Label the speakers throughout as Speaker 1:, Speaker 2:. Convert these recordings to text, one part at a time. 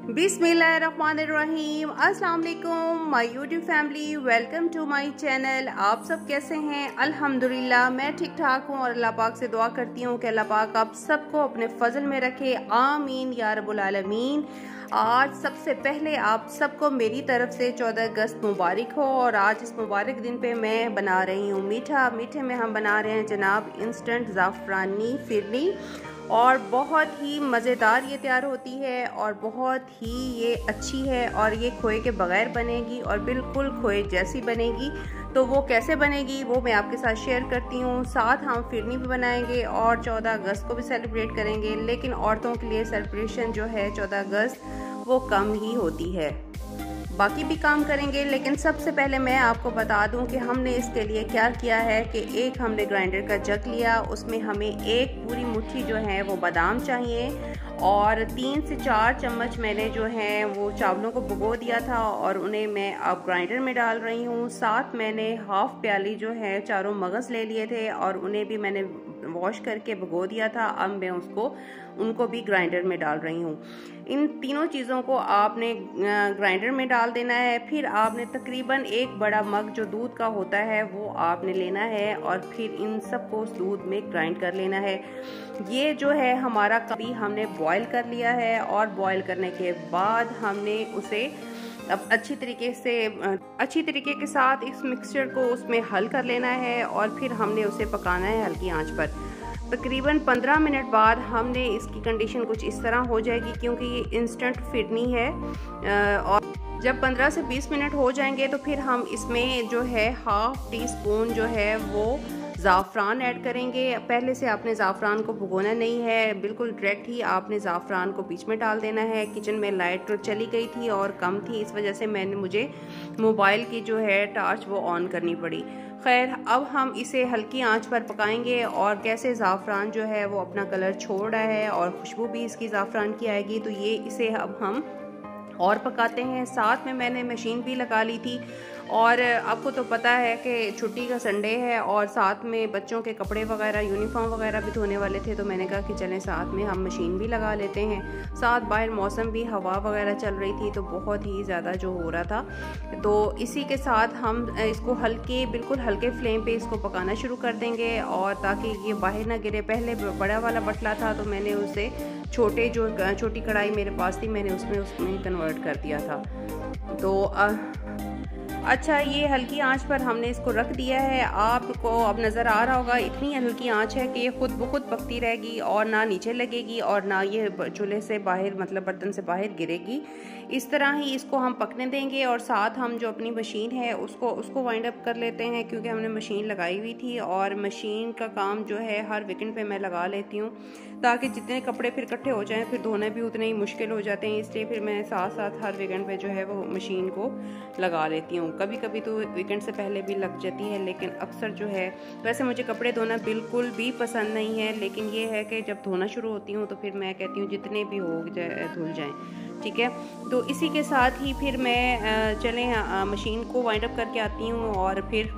Speaker 1: बिस्मिल्लाहिर्रहमानिर्रहीम। अस्सलाम वालेकुम my YouTube family, welcome to my channel. आप सब कैसे हैं? अल्हम्दुलिल्लाह मैं ठीक ठाक हूँ और अल्लाह पाक से दुआ करती हूँ कि अल्लाह पाक आप सबको अपने फजल में रखे, आमीन या रब्बुल आलमीन। आज सबसे पहले आप सबको मेरी तरफ से 14 अगस्त मुबारक हो। और आज इस मुबारक दिन पे मैं बना रही हूँ मीठे में हम बना रहे हैं जनाब इंस्टेंट ज़ाफ़रानी फिरनी, और बहुत ही मज़ेदार ये तैयार होती है और बहुत ही ये अच्छी है और ये खोए के बगैर बनेगी और बिल्कुल खोए जैसी बनेगी। तो वो कैसे बनेगी वो मैं आपके साथ शेयर करती हूँ। साथ हम फिरनी भी बनाएंगे और 14 अगस्त को भी सेलिब्रेट करेंगे, लेकिन औरतों के लिए सेलिब्रेशन जो है 14 अगस्त वो कम ही होती है, बाकी भी काम करेंगे। लेकिन सबसे पहले मैं आपको बता दूं कि हमने इसके लिए क्या किया है कि एक हमने ग्राइंडर का जग लिया, उसमें हमें एक पूरी मुट्ठी जो है वो बादाम चाहिए और 3 से 4 चम्मच मैंने जो है वो चावलों को भिगो दिया था और उन्हें मैं अब ग्राइंडर में डाल रही हूँ। साथ मैंने हाफ प्याली जो है चारों मगज़ ले लिए थे और उन्हें भी मैंने वॉश करके भिगो दिया था। अब मैं उनको भी ग्राइंडर में डाल रही हूँ। इन तीनों चीज़ों को आपने ग्राइंडर में डाल देना है। फिर आपने तकरीबन एक बड़ा मग जो दूध का होता है वो आपने लेना है और फिर इन सबको उस दूध में ग्राइंड कर लेना है। ये जो है हमारा कभी हमने बॉईल कर लिया है और बॉईल करने के बाद हमने उसे अब अच्छी तरीके के साथ इस मिक्सचर को उसमें हल कर लेना है और फिर हमने उसे पकाना है हल्की आंच पर। तकरीबन 15 मिनट बाद हमने इसकी कंडीशन कुछ इस तरह हो जाएगी, क्योंकि ये इंस्टेंट फिरनी है। और जब 15 से 20 मिनट हो जाएंगे तो फिर हम इसमें जो है हाफ टी स्पून जो है वो ज़ाफ़रान ऐड करेंगे। पहले से आपने ज़ाफ़रान को भुगोना नहीं है, बिल्कुल डायरेक्ट ही आपने ज़ाफ़रान को बीच में डाल देना है। किचन में लाइट तो चली गई थी और कम थी, इस वजह से मुझे मोबाइल की जो है टार्च वो ऑन करनी पड़ी। खैर, अब हम इसे हल्की आंच पर पकाएंगे और कैसे ज़ाफ़रान जो है वो अपना कलर छोड़ रहा है और खुशबू भी इसकी ज़ाफ़रान की आएगी, तो ये इसे अब हम और पकाते हैं। साथ में मैंने मशीन भी लगा ली थी और आपको तो पता है कि छुट्टी का संडे है और साथ में बच्चों के कपड़े वगैरह यूनिफॉर्म वगैरह भी धोने वाले थे, तो मैंने कहा कि चलें साथ में हम मशीन भी लगा लेते हैं। साथ बाहर मौसम भी हवा वगैरह चल रही थी तो बहुत ही ज़्यादा जो हो रहा था, तो इसी के साथ हम इसको बिल्कुल हल्के फ्लेम पे इसको पकाना शुरू कर देंगे और ताकि ये बाहर ना गिरे। पहले बड़ा वाला बटला था तो मैंने उसे छोटी कढ़ाई मेरे पास थी, मैंने उसमें कन्वर्ट कर दिया था। तो अच्छा, ये हल्की आंच पर हमने इसको रख दिया है। आपको अब नज़र आ रहा होगा इतनी हल्की आंच है कि ये खुद ब खुद पकती रहेगी और ना नीचे लगेगी और ना ये चूल्हे से बाहर मतलब बर्तन से बाहर गिरेगी। इस तरह ही इसको हम पकने देंगे और साथ हम जो अपनी मशीन है उसको वाइंड अप कर लेते हैं, क्योंकि हमने मशीन लगाई हुई थी और मशीन का काम जो है हर वीकेंड पे मैं लगा लेती हूँ ताकि जितने कपड़े फिर इकट्ठे हो जाएं फिर धोने भी उतने ही मुश्किल हो जाते हैं। इसलिए फिर मैं साथ साथ हर वीकेंड पे जो है वो मशीन को लगा लेती हूँ। कभी कभी तो वीकेंड से पहले भी लग जाती है, लेकिन अक्सर जो है, वैसे मुझे कपड़े धोना बिल्कुल भी पसंद नहीं है, लेकिन ये है कि जब धोना शुरू होती हूँ तो फिर मैं कहती हूँ जितने भी हो जाए धुल जाएं, ठीक है। तो इसी के साथ ही फिर मैं मशीन को वाइंड अप करके आती हूँ और फिर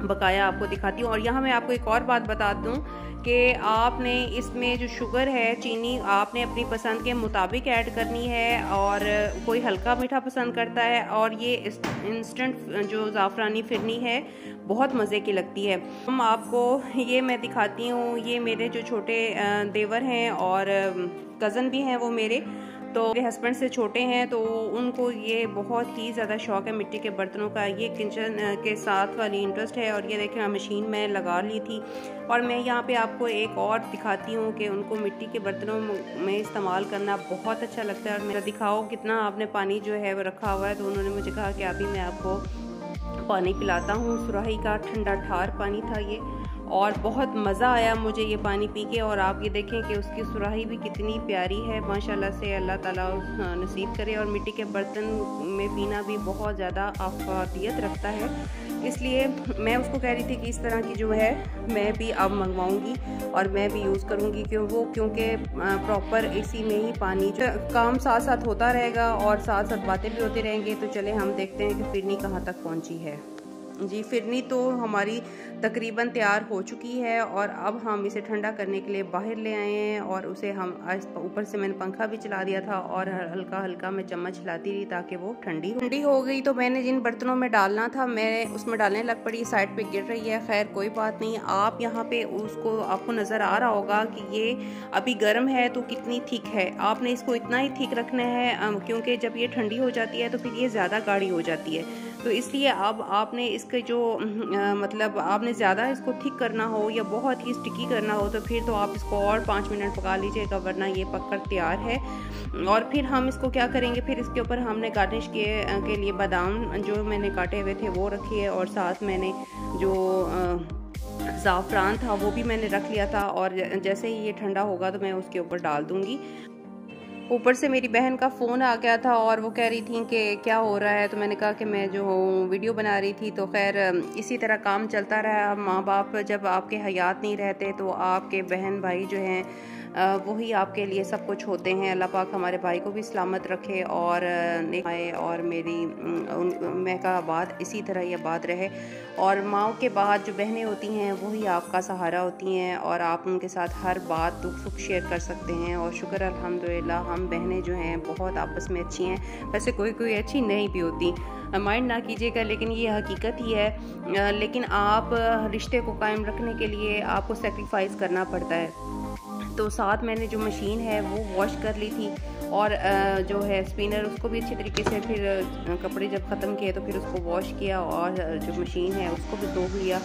Speaker 1: बकाया आपको दिखाती हूँ। और यहाँ मैं आपको एक और बात बता दूँ कि आपने इसमें जो शुगर है, चीनी आपने अपनी पसंद के मुताबिक ऐड करनी है और कोई हल्का मीठा पसंद करता है। और ये इंस्टेंट जो ज़ाफ़रानी फिरनी है बहुत मज़े की लगती है। हम आपको ये मैं दिखाती हूँ, ये मेरे जो छोटे देवर हैं और कज़न भी हैं वो मेरे, तो मेरे हस्बैंड से छोटे हैं, तो उनको ये बहुत ही ज़्यादा शौक़ है मिट्टी के बर्तनों का। ये किचन के साथ वाली इंटरेस्ट है और ये देखें मशीन में लगा ली थी। और मैं यहाँ पे आपको एक और दिखाती हूँ कि उनको मिट्टी के बर्तनों में इस्तेमाल करना बहुत अच्छा लगता है। और मेरा दिखाओ कितना आपने पानी जो है वो रखा हुआ है, तो उन्होंने मुझे कहा कि अभी मैं आपको पानी पिलाता हूँ। सुराही का ठंडा ठार पानी था ये और बहुत मज़ा आया मुझे ये पानी पी के। और आप ये देखें कि उसकी सुराही भी कितनी प्यारी है माशाल्लाह से, अल्लाह ताला नसीब करे। और मिट्टी के बर्तन में पीना भी बहुत ज़्यादा अफादियत रखता है, इसलिए मैं उसको कह रही थी कि इस तरह की जो है मैं भी अब मंगवाऊंगी और मैं भी यूज़ करूंगी, क्योंकि प्रॉपर इसी में ही पानी जो काम साथ साथ होता रहेगा और साथ साथ बातें भी होती रहेंगी। तो चले हम देखते हैं कि फिरनी कहाँ तक पहुँची है। जी फिरनी तो हमारी तकरीबन तैयार हो चुकी है और अब हम इसे ठंडा करने के लिए बाहर ले आए हैं और उसे हम ऊपर से मैंने पंखा भी चला दिया था और हल्का हल्का मैं चम्मच हिलाती रही ताकि वो ठंडी हो गई। तो मैंने जिन बर्तनों में डालना था मैं उसमें डालने लग पड़ी, साइड पे गिर रही है। खैर कोई बात नहीं। आप यहाँ पे उसको आपको नज़र आ रहा होगा कि ये अभी गर्म है तो कितनी थिक है। आपने इसको इतना ही थिक रखना है क्योंकि जब ये ठंडी हो जाती है तो फिर ये ज़्यादा गाढ़ी हो जाती है। तो इसलिए अब आपने इसके जो मतलब आपने ज़्यादा इसको थिक करना हो या बहुत ही स्टिकी करना हो तो फिर तो आप इसको और 5 मिनट पका लीजिएगा, वरना ये पककर तैयार है। और फिर हम इसको क्या करेंगे, फिर इसके ऊपर हमने गार्निश के लिए बादाम जो मैंने काटे हुए थे वो रखिए और साथ मैंने जो ज़ाफ़रान था वो भी मैंने रख लिया था और जैसे ही ये ठंडा होगा तो मैं उसके ऊपर डाल दूँगी। ऊपर से मेरी बहन का फ़ोन आ गया था और वो कह रही थी कि क्या हो रहा है, तो मैंने कहा कि मैं जो वीडियो बना रही थी। तो खैर इसी तरह काम चलता रहा। माँ बाप जब आपके हयात नहीं रहते तो आपके बहन भाई जो हैं वही आपके लिए सब कुछ होते हैं। अल्लाह पाक हमारे भाई को भी सलामत रखे और नेक आए और मेरी मैं का बात इसी तरह ये बात रहे। और माँ के बाद जो बहनें होती हैं वही आपका सहारा होती हैं और आप उनके साथ हर बात दुख सुख शेयर कर सकते हैं। और शुक्र अल्हम्दुलिल्लाह हम बहनें जो हैं बहुत आपस में अच्छी हैं। वैसे कोई अच्छी नहीं भी होती, माइंड ना कीजिएगा, लेकिन ये हकीकत ही है। लेकिन आप रिश्ते को कायम रखने के लिए आपको सेक्रीफाइस करना पड़ता है। तो साथ मैंने जो मशीन है वो वॉश कर ली थी और जो है स्पिनर उसको भी अच्छी तरीके से फिर कपड़े जब ख़त्म किए तो फिर उसको वॉश किया और जो मशीन है उसको भी धो लिया।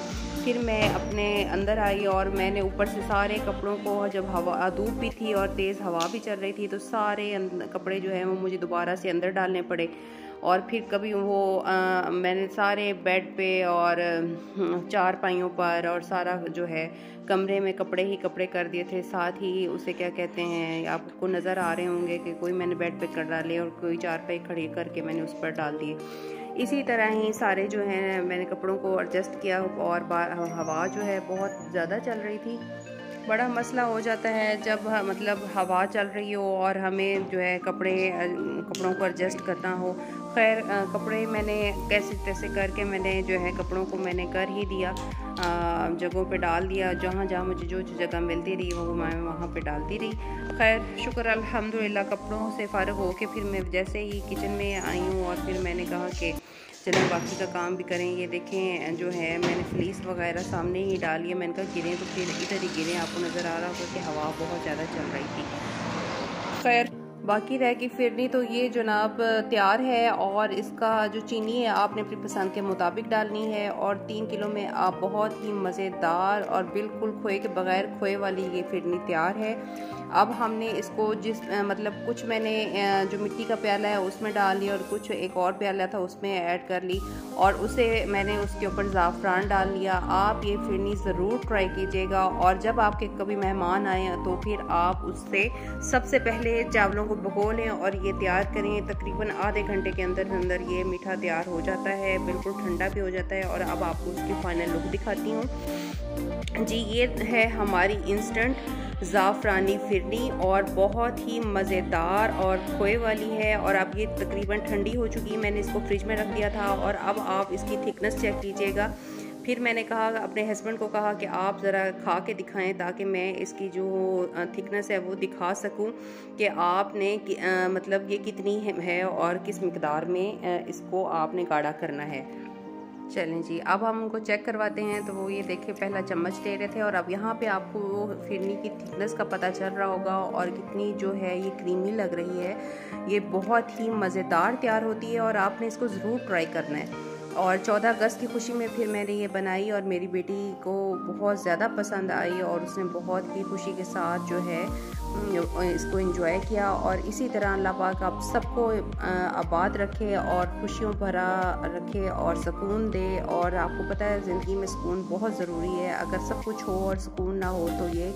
Speaker 1: फिर मैं अपने अंदर आई और मैंने ऊपर से सारे कपड़ों को, जब हवा धूप भी थी और तेज़ हवा भी चल रही थी तो सारे कपड़े जो है वो मुझे दोबारा से अंदर डालने पड़े। और फिर कभी वो मैंने सारे बेड पे और चारपाइयों पर और सारा जो है कमरे में कपड़े ही कपड़े कर दिए थे। साथ ही उसे क्या कहते हैं, आपको नज़र आ रहे होंगे कि कोई मैंने बेड पे कर डाले और कोई चारपाई खड़ी करके मैंने उस पर डाल दिए। इसी तरह ही सारे जो हैं मैंने कपड़ों को एडजस्ट किया और हवा जो है बहुत ज़्यादा चल रही थी। बड़ा मसला हो जाता है जब मतलब हवा चल रही हो और हमें जो है कपड़ों को एडजस्ट करना हो। खैर कपड़े मैंने कैसे तैसे करके मैंने जो है कपड़ों को मैंने कर ही दिया, जगहों पे डाल दिया। जहाँ जहाँ मुझे जो जगह मिलती रही वो मैं वहाँ पे डालती रही। खैर शुक्र अल्हम्दुलिल्लाह कपड़ों से फ़ारिग हो के फिर मैं जैसे ही किचन में आई हूँ और फिर मैंने कहा कि चलो बाकी का काम भी करें। ये देखें जो है मैंने फ्लीस वगैरह सामने ही डाली है। मैंने कहा गिरें तो फिर इधर ही गिरें। आपको नज़र आ रहा होगा कि हवा बहुत ज़्यादा चल रही थी। खैर बाकी रह गई फिरनी, तो ये जनाब तैयार है और इसका जो चीनी है आपने अपनी पसंद के मुताबिक डालनी है। और 3 किलो में आप बहुत ही मज़ेदार और बिल्कुल खोए के बगैर खोए वाली ये फिरनी तैयार है। अब हमने इसको मतलब कुछ मैंने जो मिट्टी का प्याला है उसमें डाल लिया और कुछ एक और प्याला था उसमें ऐड कर ली और उसे मैंने उसके ऊपर ज़ाफ़रान डाल लिया। आप ये फिरनी ज़रूर ट्राई कीजिएगा और जब आपके कभी मेहमान आए तो फिर आप उससे सबसे पहले चावलों को भिगो लें और ये तैयार करें। तकरीबन आधे घंटे के अंदर अंदर ये मीठा तैयार हो जाता है, बिल्कुल ठंडा भी हो जाता है। और अब आपको उसकी फाइनल लुक दिखाती हूँ। जी ये है हमारी इंस्टेंट ज़ाफ़रानी फिरनी और बहुत ही मज़ेदार और खोए वाली है। और अब ये तकरीबन ठंडी हो चुकी है, मैंने इसको फ्रिज में रख दिया था और अब आप इसकी थिकनेस चेक कीजिएगा। फिर मैंने कहा अपने हस्बैंड को कहा कि आप ज़रा खा के दिखाएं ताकि मैं इसकी जो थिकनेस है वो दिखा सकूं कि आपने मतलब ये कितनी है और किस मिकदार में इसको आपने गाढ़ा करना है। चलें जी अब हम उनको चेक करवाते हैं। तो वो ये देखिए पहला चम्मच ले रहे थे और अब यहाँ पे आपको फिरनी की थिकनेस का पता चल रहा होगा और कितनी जो है ये क्रीमी लग रही है। ये बहुत ही मज़ेदार तैयार होती है और आपने इसको ज़रूर ट्राई करना है। और 14 अगस्त की खुशी में फिर मैंने ये बनाई और मेरी बेटी को बहुत ज़्यादा पसंद आई और उसने बहुत ही खुशी के साथ जो है इसको एंजॉय किया। और इसी तरह अल्लाह पाक आप सबको आबाद रखे और खुशियों भरा रखे और सुकून दे। और आपको पता है ज़िंदगी में सुकून बहुत ज़रूरी है। अगर सब कुछ हो और सुकून ना हो तो ये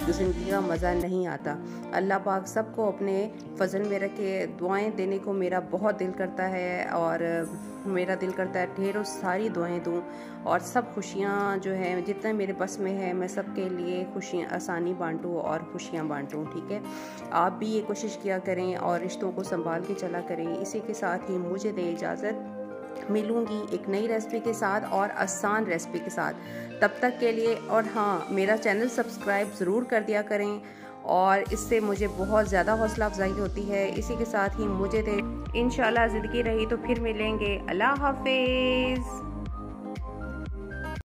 Speaker 1: ज़िंदगी का मज़ा नहीं आता। अल्लाह पाक सबको अपने फजल में रखे। दुआएं देने को मेरा बहुत दिल करता है और मेरा दिल करता है ढेरों सारी दुआएं दूं और सब खुशियां जो है जितना मेरे बस में है मैं सबके लिए खुशियां आसानी बांटूं और खुशियां बांटूं। ठीक है, आप भी ये कोशिश किया करें और रिश्तों को संभाल के चला करें। इसी के साथ ही मुझे दे इजाज़त। मिलूंगी एक नई रेसिपी के साथ और आसान रेसिपी के साथ। तब तक के लिए, और हाँ, मेरा चैनल सब्सक्राइब ज़रूर कर दिया करें और इससे मुझे बहुत ज़्यादा हौसला अफजाई होती है। इसी के साथ ही मुझे इंशाल्लाह ज़िंदगी रही तो फिर मिलेंगे। अल्लाह हाफिज़।